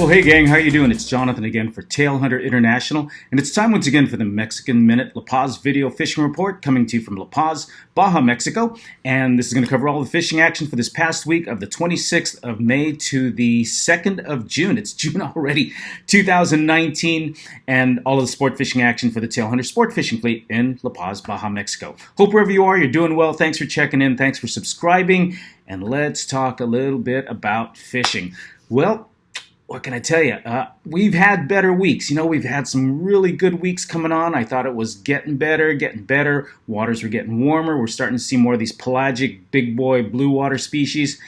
Well, hey gang, how you doing? It's Jonathan again for Tailhunter International, and it's time once again for the Mexican Minute La Paz Video Fishing Report, coming to you from La Paz, Baja, Mexico. And this is going to cover all the fishing action for this past week of the 26th of May to the 2nd of June. It's June already, 2019, and all of the sport fishing action for the Tailhunter Sportfishing fleet in La Paz, Baja, Mexico. Hope wherever you are, you're doing well. Thanks for checking in. Thanks for subscribing. And let's talk a little bit about fishing. Well, what can I tell you? We've had better weeks. You know, we've had some really good weeks coming on. I thought it was getting better. Waters were getting warmer. We're starting to see more of these pelagic, big boy, blue water species.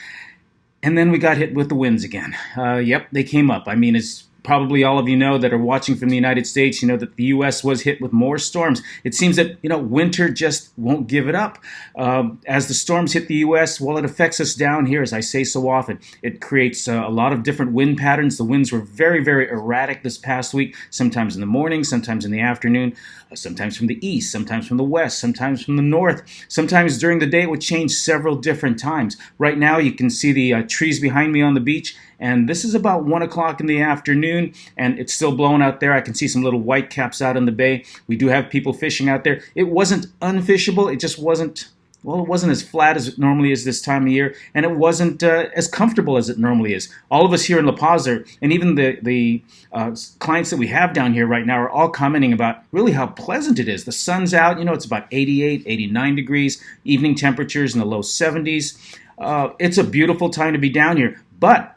And then we got hit with the winds again. Yep, they came up. I mean, it's probably all of you know that are watching from the United States, you know that the U.S. was hit with more storms. It seems that, you know, winter just won't give it up. As the storms hit the U.S., well, it affects us down here, as I say so often. It creates a lot of different wind patterns. The winds were very, very erratic this past week, sometimes in the morning, sometimes in the afternoon, sometimes from the east, sometimes from the west, sometimes from the north. Sometimes during the day it would change several different times. Right now you can see the trees behind me on the beach, and this is about 1 o'clock in the afternoon, and it's still blowing out there. I can see some little white caps out in the bay. We do have people fishing out there. It wasn't unfishable. It just wasn't, well, it wasn't as flat as it normally is this time of year, and it wasn't as comfortable as it normally is. All of us here in La Paz are, and even the clients that we have down here right now are all commenting about really how pleasant it is. The sun's out, you know, it's about 88, 89 degrees, evening temperatures in the low 70s. It's a beautiful time to be down here, but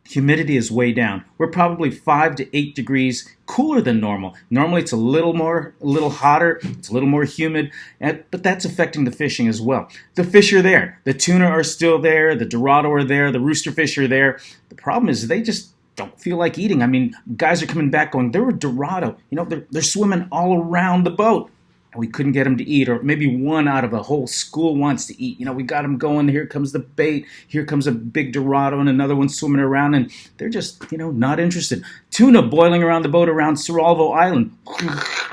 humidity is way down. We're probably 5 to 8 degrees cooler than normal. Normally it's a little hotter, it's a little more humid, but that's affecting the fishing as well. The fish are there. The tuna are still there, the dorado are there, the rooster fish are there. The problem is they just don't feel like eating. I mean, guys are coming back going, there were dorado. You know, they're swimming all around the boat. And we couldn't get them to eat, or maybe one out of a whole school wants to eat. You know, we got them going. Here comes the bait. Here comes a big dorado and another one swimming around, and they're just, you know, not interested. Tuna boiling around the boat around Suralvo Island.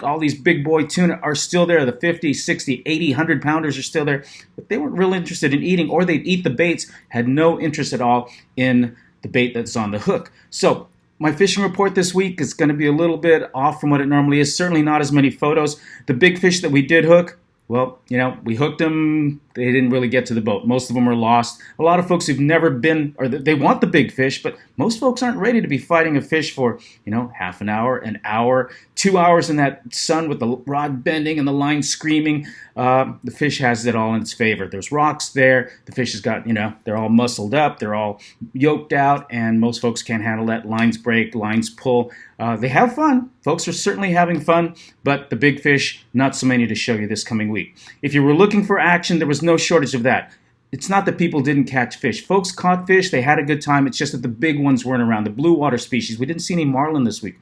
All these big boy tuna are still there. The 50, 60, 80, 100 pounders are still there. But they weren't real interested in eating, or they'd eat the baits, had no interest at all in the bait that's on the hook. So my fishing report this week is going to be a little bit off from what it normally is. Certainly not as many photos. The big fish that we did hook, well, you know, we hooked them. They didn't really get to the boat. Most of them are lost. A lot of folks who've never been, or they want the big fish, but most folks aren't ready to be fighting a fish for, you know, half an hour, 2 hours in that sun with the rod bending and the line screaming. The fish has it all in its favor. There's rocks there. The fish has got, you know, they're all muscled up. They're all yoked out, and most folks can't handle that. Lines break, lines pull. They have fun. Folks are certainly having fun, but the big fish, not so many to show you this coming week. If you were looking for action, there was no shortage of that. It's not that people didn't catch fish. Folks caught fish. They had a good time. It's just that the big ones weren't around. The blue water species. We didn't see any marlin this week.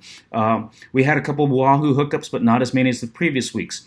We had a couple of wahoo hookups, but not as many as the previous weeks.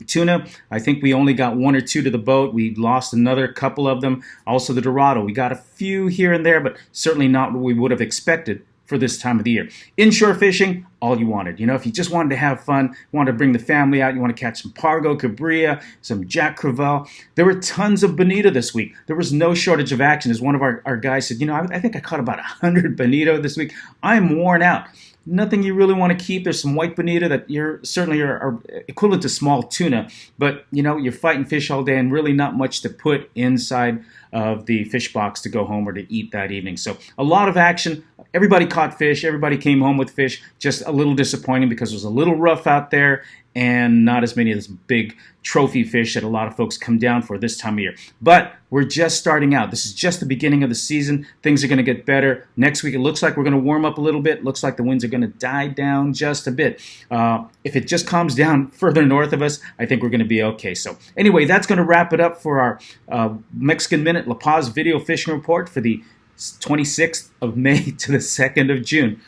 Tuna, I think we only got 1 or 2 to the boat. We lost another couple of them. Also the dorado. We got a few here and there, but certainly not what we would have expected for this time of the year. Inshore fishing, all you wanted. You know, if you just wanted to have fun, wanted to bring the family out, you want to catch some pargo, cabrilla, some jack crevalle. There were tons of bonito this week. There was no shortage of action. As one of our guys said, you know, I think I caught about 100 bonito this week. I'm worn out. Nothing you really want to keep. There's some white bonito that you're certainly are equivalent to small tuna, but you know, you're fighting fish all day and really not much to put inside of the fish box to go home or to eat that evening. So a lot of action. Everybody caught fish. Everybody came home with fish. Just a little disappointing because it was a little rough out there and not as many of those big trophy fish that a lot of folks come down for this time of year. But we're just starting out. This is just the beginning of the season. Things are going to get better. Next week, it looks like we're going to warm up a little bit. It looks like the winds are going to die down just a bit. If it just calms down further north of us, I think we're going to be okay. So anyway, that's going to wrap it up for our Mexican Minute La Paz Video Fishing Report for the 26th of May to the 2nd of June.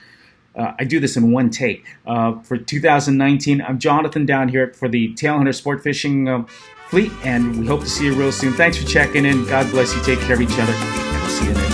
I do this in one take. For 2019, I'm Jonathan down here for the Tailhunter Sportfishing fleet, and we hope to see you real soon. Thanks for checking in. God bless you. Take care of each other, and we'll see you next time.